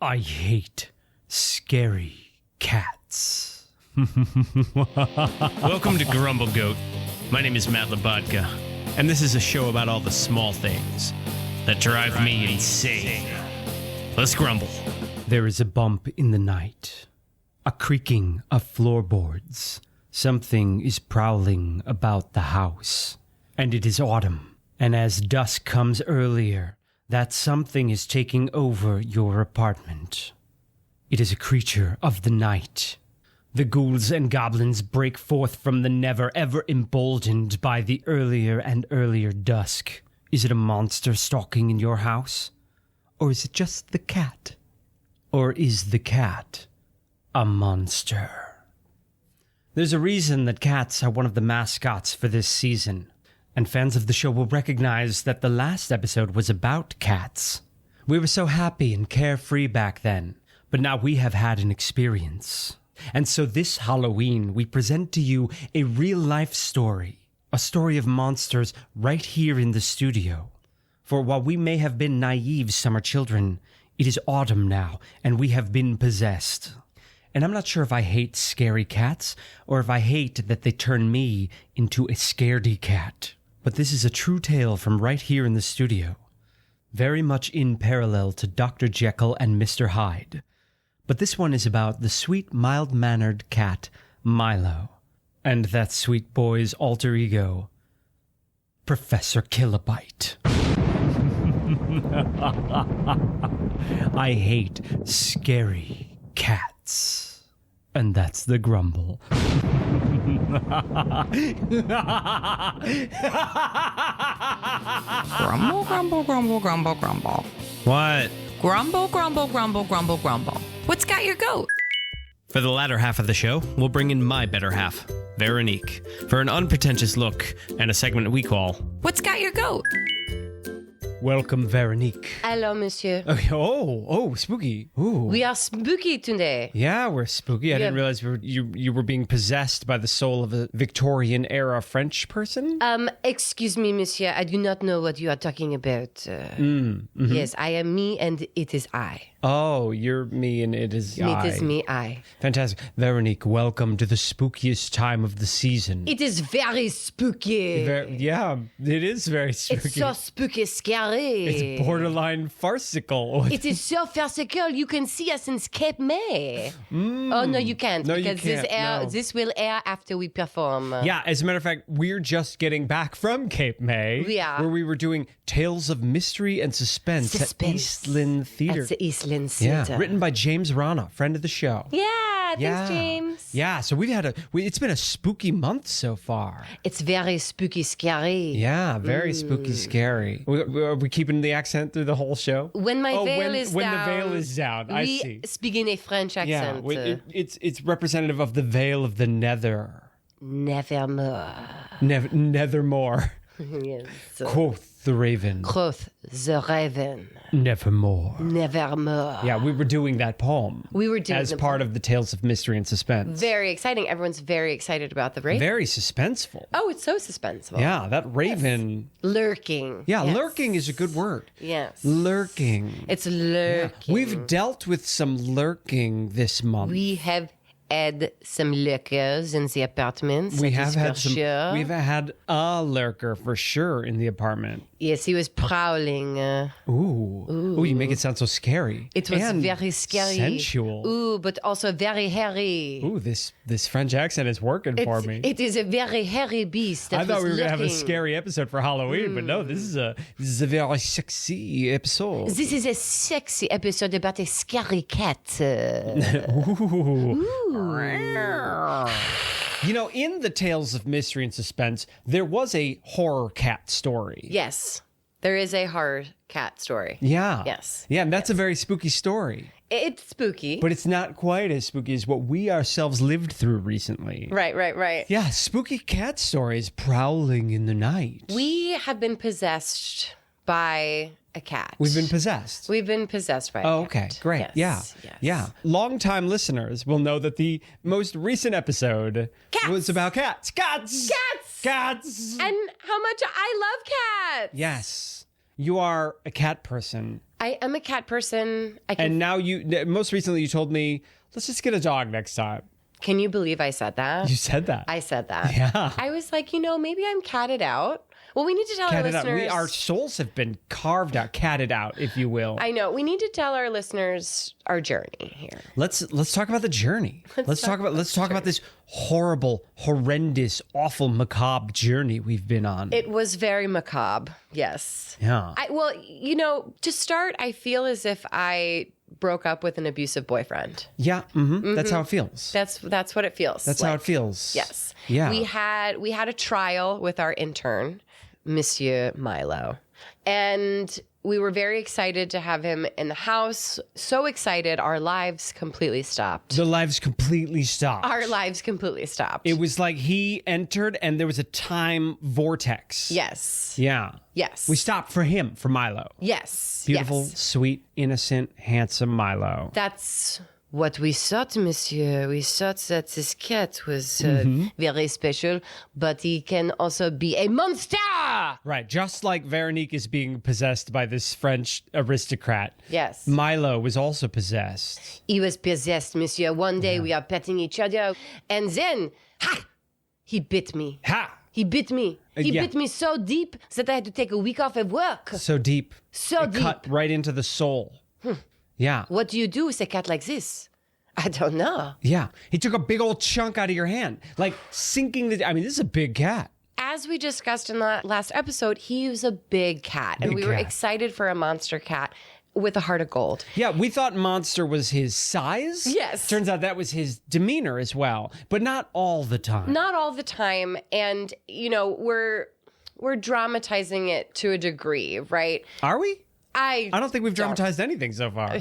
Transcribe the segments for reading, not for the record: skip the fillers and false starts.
I hate scary cats. Welcome to Grumble Goat. My name is Matt Labodka, and this is a show about all the small things that drive me insane. Let's grumble. There is a bump in the night, a creaking of floorboards. Something is prowling about the house, and it is autumn. And as dusk comes earlier, that something is taking over your apartment. It is a creature of the night. The ghouls and goblins break forth from the never ever emboldened by the earlier and earlier dusk. Is it a monster stalking in your house? Or is it just the cat? Or is the cat a monster? There's a reason that cats are one of the mascots for this season. And fans of the show will recognize that the last episode was about cats. We were so happy and carefree back then, but now we have had an experience. And so this Halloween, we present to you a real-life story, a story of monsters right here in the studio. For while we may have been naive summer children, it is autumn now, and we have been possessed. And I'm not sure if I hate scary cats, or if I hate that they turn me into a scaredy cat. But this is a true tale from right here in the studio, very much in parallel to Dr. Jekyll and Mr. Hyde. But this one is about the sweet, mild-mannered cat, Milo, and that sweet boy's alter ego, Professor Kilobyte. I hate scary cats. And that's the grumble. Grumble, grumble, grumble, grumble, grumble. What? Grumble, grumble, grumble, grumble, grumble. What's got your goat? For the latter half of the show, we'll bring in my better half, Veronique, for an unpretentious look and a segment we call What's got your goat? Welcome, Veronique. Hello, monsieur. Oh, spooky. Ooh. We are spooky today. Yeah, we're spooky. I didn't realize you were being possessed by the soul of a Victorian-era French person? Excuse me, monsieur. I do not know what you are talking about. Yes, I am me and it is I. Oh, you're me and it is I. It is me, I. Fantastic. Veronique, welcome to the spookiest time of the season. It is very spooky. Yeah, it is very spooky. It's so spooky, scary. It's borderline farcical. It is so farcical. You can see us in Cape May. Oh, no, you can't. No, because you can't. this will air after we perform. Yeah, as a matter of fact, we're just getting back from Cape May. We are. Where we were doing Tales of Mystery and Suspense. At Eastland Theater. At the Eastland Theater. Yeah, written by James Rana, friend of the show. Yeah, thanks, James. Yeah, so it's been a spooky month so far. It's very spooky, scary. Yeah, very spooky, scary. Are we keeping the accent through the whole show? When my veil is down. When the veil is down, I see. We speak in a French accent. Yeah, it's representative of the veil of the nether. Nevermore. Nethermore. Yes. Quoth the raven. Quoth the raven. Nevermore. Nevermore. Yeah, we were doing that poem. We were doing as part of the Tales of Mystery and Suspense. Very exciting. Everyone's very excited about the raven. Very suspenseful. Oh, it's so suspenseful. Yeah, that raven. Yes. Lurking. Yeah, yes. Lurking is a good word. Yes. Lurking. It's lurking. Yeah. We've dealt with some lurking this month. We have had some lurkers in the apartment. We have had some. Sure. We've had a lurker for sure in the apartment. Yes, he was prowling. Ooh, you make it sound so scary. It was and very scary. Sensual. Ooh, but also very hairy. Ooh, this French accent is working for me. It is a very hairy beast. I thought we were gonna have a scary episode for Halloween, but no, this is a very sexy episode. This is a sexy episode about a scary cat. Ooh. You know, in the Tales of Mystery and Suspense, there was a horror cat story. Yes, there is a horror cat story. Yeah. Yes. Yeah, and that's a very spooky story. It's spooky. But it's not quite as spooky as what we ourselves lived through recently. Right. Yeah, spooky cat stories prowling in the night. We have been possessed by a cat. We've been possessed. We've been possessed by a cat. Oh, okay. Great. Yes. Yeah. Longtime listeners will know that the most recent episode was about cats. Cats! And how much I love cats. Yes. You are a cat person. I am a cat person. And now most recently you told me, let's just get a dog next time. Can you believe I said that? You said that. I said that. Yeah. I was like, maybe I'm catted out. Well, we need to tell our listeners. Our souls have been carved out, catted out, if you will. I know. We need to tell our listeners our journey here. Let's talk about the journey. Let's talk about this horrible, horrendous, awful, macabre journey we've been on. It was very macabre. Yes. Yeah. To start, I feel as if I broke up with an abusive boyfriend. Yeah. Mm-hmm. That's how it feels. That's what it feels. That's how it feels. Yes. Yeah. We had a trial with our intern, Monsieur Milo, and we were very excited to have him in the house. So excited, our lives completely stopped. The lives completely stopped. Our lives completely stopped. It was like he entered and there was a time vortex. Yes. Yeah. Yes. We stopped for Milo. Yes. Beautiful, Yes. sweet, innocent, handsome Milo. That's what we thought, monsieur. We thought that this cat was very special, but he can also be a monster. Right. Just like Veronique is being possessed by this French aristocrat. Yes. Milo was also possessed. He was possessed, monsieur. One day we are petting each other, and then, he bit me. Ha! He bit me. He Yeah. bit me so deep that I had to take a week off of work. So deep. So It deep. cut right into the soul. Yeah. What do you do with a cat like this? I don't know. Yeah. He took a big old chunk out of your hand. Like sinking this is a big cat. As we discussed in the last episode, he was a big cat, and Big we were cat. excited for a monster cat with a heart of gold. Yeah, we thought Monster was his size. Yes. Turns out that was his demeanor as well, but not all the time. Not all the time, and we're dramatizing it to a degree, right? Are we? I don't think we've dramatized anything so far.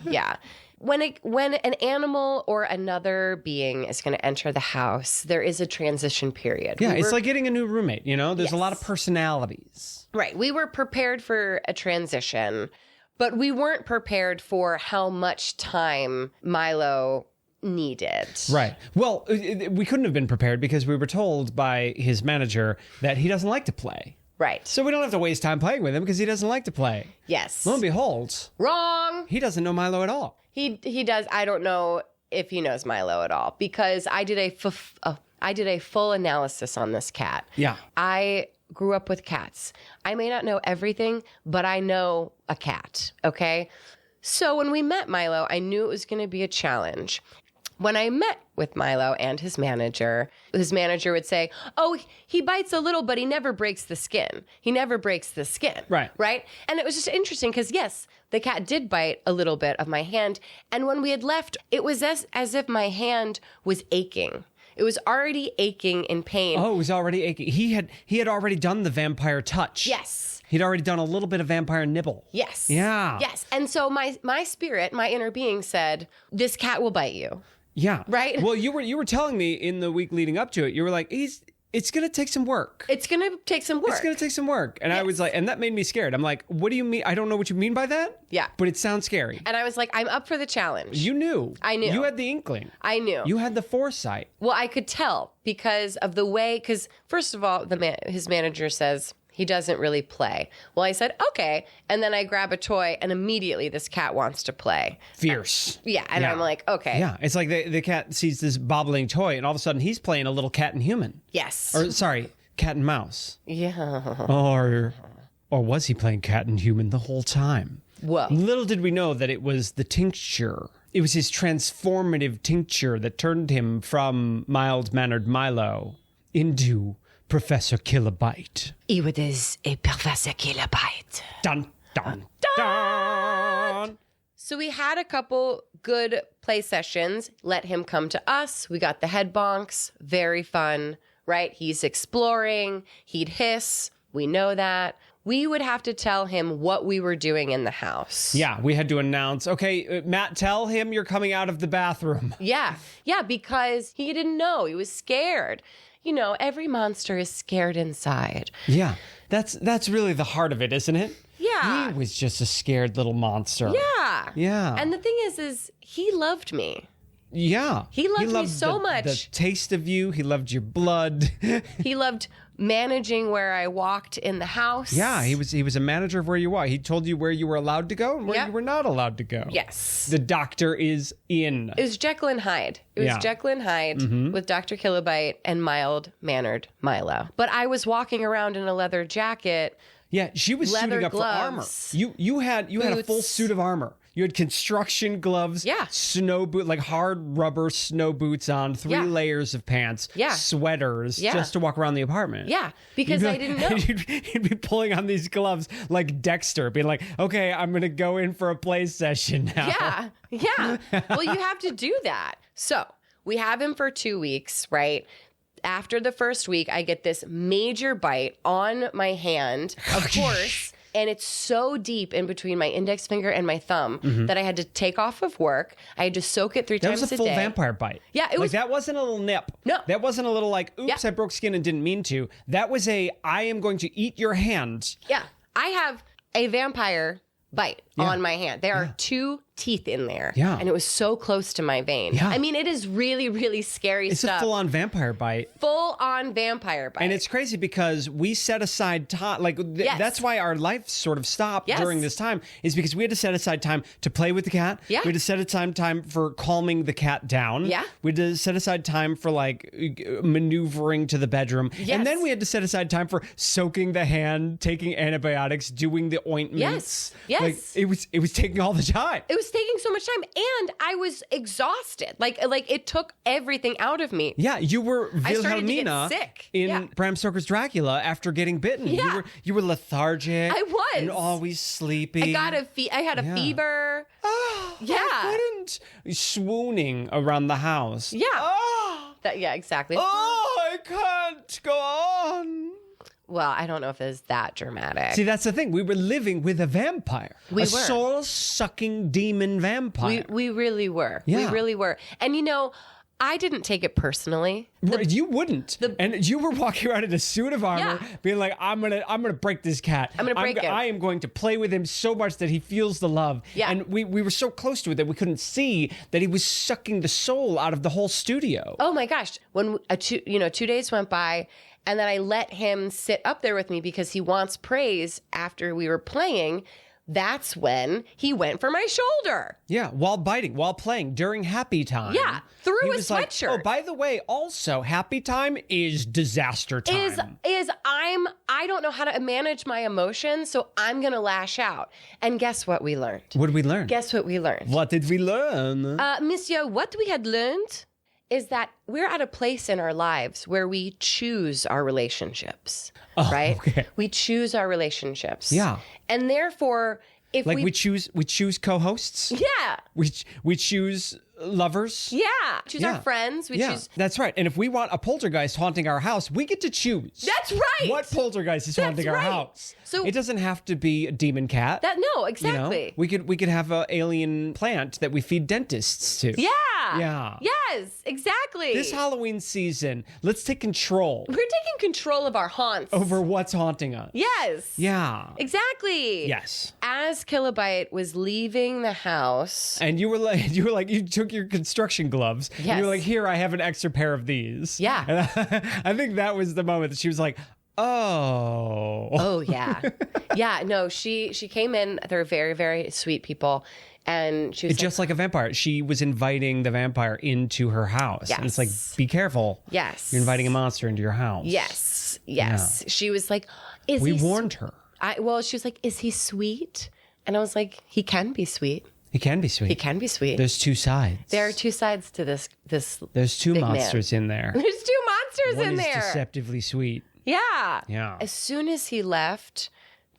Yeah. When an animal or another being is going to enter the house, there is a transition period. Yeah, it's like getting a new roommate, There's a lot of Yes. personalities. Right. We were prepared for a transition, but we weren't prepared for how much time Milo needed. Right. Well, we couldn't have been prepared because we were told by his manager that he doesn't like to play. Right. So we don't have to waste time playing with him because he doesn't like to play. Yes. Lo and behold, Wrong. he doesn't know Milo at all. He does. I don't know if he knows Milo at all because I did a full analysis on this cat. Yeah. I grew up with cats. I may not know everything, but I know a cat. Okay. So when we met Milo, I knew it was going to be a challenge. When I met with Milo and his manager would say, "Oh, he bites a little, but he never breaks the skin. He never breaks the skin." Right. Right. And it was just interesting because, yes, the cat did bite a little bit of my hand. And when we had left, it was as if my hand was aching. It was already aching in pain. Oh, it was already aching. He had already done the vampire touch. Yes. He'd already done a little bit of vampire nibble. Yes. Yeah. Yes. And so my spirit, my inner being said, this cat will bite you. Yeah. Right? Well, you were telling me in the week leading up to it, you were like, it's going to take some work. It's going to take some work. It's going to take some work. And I was like, and that made me scared. I'm like, what do you mean? I don't know what you mean by that. Yeah. But it sounds scary. And I was like, I'm up for the challenge. You knew. I knew. You had the inkling. I knew. You had the foresight. Well, I could tell because of the way, because first of all, his manager says he doesn't really play. Well, I said, okay. And then I grab a toy and immediately this cat wants to play. Fierce. Yeah. And I'm like, okay. Yeah. It's like the cat sees this bobbling toy and all of a sudden he's playing a little cat and human. Yes. Or sorry, cat and mouse. Yeah. Or was he playing cat and human the whole time? Whoa. Little did we know that it was the tincture. It was his transformative tincture that turned him from mild-mannered Milo into Professor Kilobyte. He was a Professor Kilobyte. Dun, dun, dun. So we had a couple good play sessions. Let him come to us. We got the head bonks. Very fun, right? He's exploring. He'd hiss. We know that. We would have to tell him what we were doing in the house. Yeah, we had to announce, okay, Matt, tell him you're coming out of the bathroom. Yeah, because he didn't know. He was scared. Every monster is scared inside. Yeah, that's really the heart of it, isn't it? Yeah. He was just a scared little monster. Yeah. Yeah. And the thing is he loved me. Yeah. He loved me so the much. taste of you. He loved your blood. He loved managing where I walked in the house. Yeah, he was a manager of where you walk. He told you where you were allowed to go and where Yep. you were not allowed to go. Yes. The doctor is in. It was Jekyll and Hyde. It was Yeah. Jekyll and Hyde with Dr. Kilobite and mild-mannered Milo. But I was walking around in a leather jacket. Yeah, she was Leather suiting up gloves. for armor. You had a full Boots. suit of armor. You had construction gloves, Yeah. snow boot, like hard rubber snow boots on, 3 Yeah. layers of pants, Yeah. sweaters, Yeah. just to walk around the apartment. Yeah, because I didn't know. You'd be pulling on these gloves like Dexter, being like, okay, I'm going to go in for a play session now. Yeah, yeah. Well, you have to do that. So we have him for 2 weeks, right? After the first week, I get this major bite on my hand, of course. And it's so deep in between my index finger and my thumb that I had to take off of work. I had to soak it 3 That times was a a full day. vampire bite. Yeah, it was- that wasn't a little nip. No. That wasn't a little like, oops, Yeah. I broke skin and didn't mean to. That was I am going to eat your hand. Yeah, I have a vampire bite on my hand. There are 2 teeth in there. Yeah. And it was so close to my vein. Yeah. I mean, it is really, really scary It's stuff. a full-on vampire bite. Full on vampire bite. And it's crazy because we set aside time, Yes. that's why our life sort of stopped Yes. during this time, is because we had to set aside time to play with the cat. Yeah. We had to set aside time for calming the cat down. Yeah. We had to set aside time for maneuvering to the bedroom. Yes. And then we had to set aside time for soaking the hand, taking antibiotics, doing the ointments. Yes. Like, it was taking all the time. It was taking so much time, and I was exhausted. Like it took everything out of me. Yeah, you were I started to get Wilhelmina sick. in Yeah. Bram Stoker's Dracula after getting bitten. Yeah. You were lethargic. I was. And always sleepy. I had a fever. Oh, Yeah. I couldn't. Swooning around the house. Yeah. Oh, Yeah, exactly. I can't go on. Well, I don't know if it's that dramatic. See, that's the thing. We were living with a vampire. We were. Soul-sucking demon vampire. we really were. We Yeah. really were. And I didn't take it personally. Right, you wouldn't, and you were walking around in a suit of armor, Yeah. being like, "I'm gonna break this cat. I'm gonna break him. I am going to play with him so much that he feels the love." Yeah. And we were so close to it that we couldn't see that he was sucking the soul out of the whole studio. Oh my gosh. When 2 days went by, and then I let him sit up there with me because he wants praise after we were playing. That's when he went for my shoulder. Yeah, while playing during happy time. Yeah, through he a was like, sweatshirt. oh, by the way, also happy time is disaster time. I don't know how to manage my emotions, so I'm gonna lash out. And guess what we learned? What did we learn? Guess what we learned? What did we learn? Monsieur, what we had learned is that we're at a place in our lives where we choose our relationships, right? okay. We choose our relationships. Yeah. And therefore, if we choose co-hosts. Yeah. We choose lovers. Yeah. Choose Yeah. our friends. We Yeah, choose. that's right. And if we want a poltergeist haunting our house, we get to choose. That's right. What poltergeist is That's haunting our right. house? So- it doesn't have to be a demon cat. No, you know? exactly. We could have an alien plant that we feed dentists to. Yeah. Yeah. Yes, exactly. This Halloween season, let's take control We're taking control of our haunts. over what's haunting us. Yes. Yeah. Exactly. Yes. As Kilobite was leaving the house. And you took your construction gloves. And Yes. you were like, here, I have an extra pair of these. Yeah. And I think that was the moment that she was like, oh. Oh yeah. Yeah, no, she came in. They're very, very sweet people. And she was Just like a vampire. She was inviting the vampire into her house. And it's like, Yes. be careful. Yes. You're inviting a monster into your house. Yes. Yes. She was like, is We he warned her. she was like, is he sweet? And I was like, he can be sweet. He can be sweet. He can be sweet. There's 2 sides. There are 2 sides to this There's 2 big man. monsters in there. There's 2 monsters One in is there. deceptively sweet. Yeah. Yeah. As soon as he left,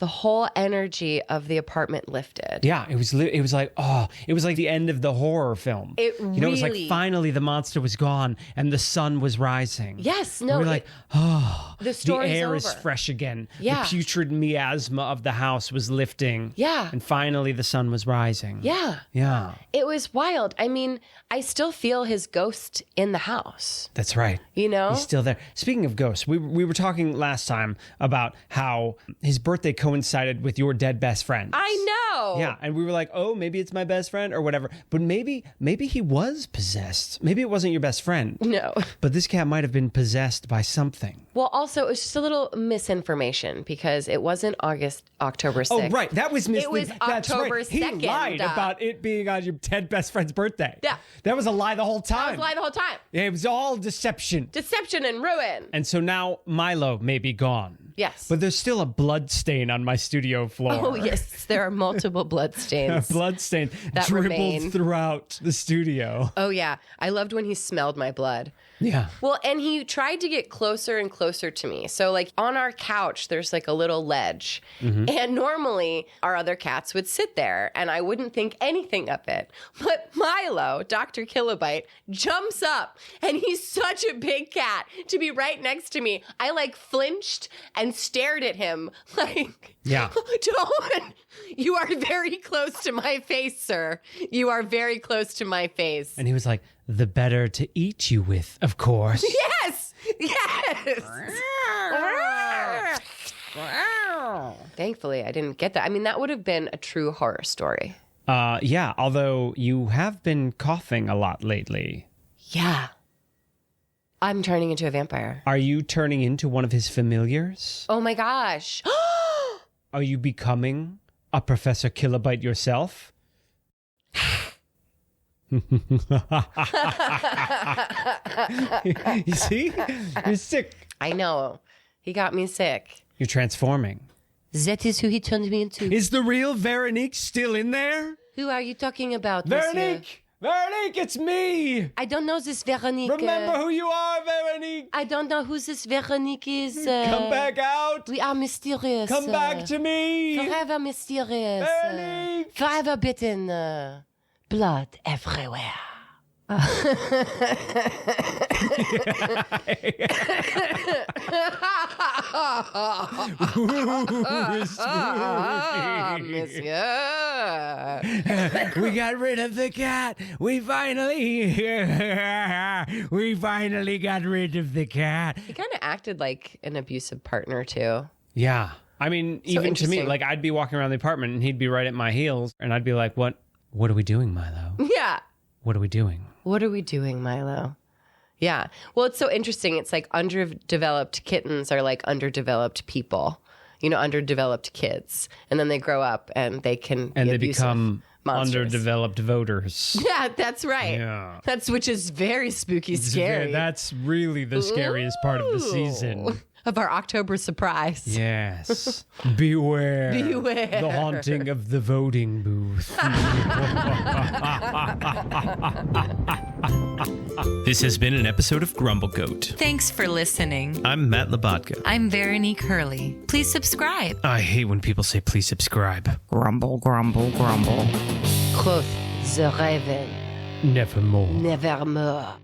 the whole energy of the apartment lifted. Yeah, it was like the end of the horror film. It it was like really- finally the monster was gone and the sun was rising. Yes, And no. we're like, oh, the the story's air is over. fresh again. Yeah. The putrid miasma of the house was lifting. Yeah. And finally the sun was rising. Yeah. Yeah. It was wild. I mean, I still feel his ghost in the house. That's right. You know? He's still there. Speaking of ghosts, we were talking last time about how his birthday coincided coincided with your dead best friend. I know. Yeah, and we were like, oh, maybe it's my best friend or whatever. But maybe he was possessed. Maybe it wasn't your best friend. No. But this cat might have been possessed by something. Well, also, it was just a little misinformation because it wasn't October 6th. Oh, right. That was It was That's October right. 2nd. He lied about it being on your dead best friend's birthday. Yeah. That was a lie the whole time. That was a lie the whole time. It was all deception. Deception and ruin. And so now Milo may be gone. Yes. But there's still a blood stain on my studio floor. Oh, yes. There are multiple blood stains. Blood stain that dribbled remain. throughout the studio. Oh, yeah. I loved when he smelled my blood. Yeah. Well, and he tried to get closer and closer to me. So, like, on our couch, there's like a little ledge. And normally, our other cats would sit there, and I wouldn't think anything of it. But Milo, Dr. Kilobyte, jumps up, and he's such a big cat to be right next to me. I, like, flinched and stared at him like, Yeah. Don't. You are very close to my face, sir. You are very close to my face. And he was like, the better to eat you with, of course. Yes! Yes! Thankfully, I didn't get that. I mean, that would have been a true horror story. Yeah, although you have been coughing a lot lately. Yeah. I'm turning into a vampire. Are you turning into one of his familiars? Oh my gosh. Are you becoming a Professor Kilobyte yourself? You see? You're sick. I know. He got me sick. You're transforming. That is who he turned me into. Is the real Veronique still in there? Who are you talking about, monsieur? Veronique! Veronique, it's me! I don't know this Veronique. Remember who you are, Veronique! I don't know who this Veronique is. Come back out! We are mysterious. Come back to me! Forever mysterious. Veronique! Forever bitten. Blood everywhere. Monsieur. We got rid of the cat. We finally got rid of the cat. He kind of acted like an abusive partner too. Yeah. I mean, even to me, interesting. like I'd be walking around the apartment and he'd be right at my heels and I'd be like, what are we doing, Milo? Yeah. What are we doing? What are we doing, Milo? Yeah. Well, it's so interesting. It's like underdeveloped kittens are like underdeveloped people, underdeveloped kids. And then they grow up and they can And be they abusive become monsters. underdeveloped voters. Yeah, that's right. Yeah. Which is very spooky scary. That's really the scariest part of the season. Of our October surprise. Yes. Beware. Beware. The haunting of the voting booth. This has been an episode of Grumble Goat. Thanks for listening. I'm Matt Labatka. I'm Veronique Hurley. Please subscribe. I hate when people say please subscribe. Grumble, grumble, grumble. Quoth the raven, Nevermore. nevermore.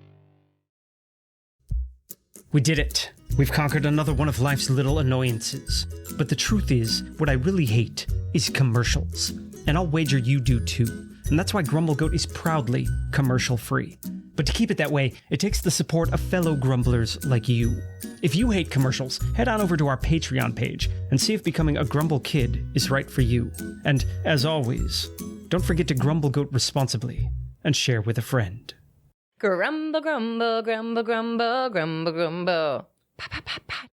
We did it. We've conquered another one of life's little annoyances. But the truth is, what I really hate is commercials. And I'll wager you do too. And that's why Grumble Goat is proudly commercial-free. But to keep it that way, it takes the support of fellow grumblers like you. If you hate commercials, head on over to our Patreon page and see if becoming a Grumble Kid is right for you. And as always, don't forget to Grumble Goat responsibly and share with a friend. Grumble, grumble, grumble, grumble, grumble, grumble. Pa, pa, pa, pa.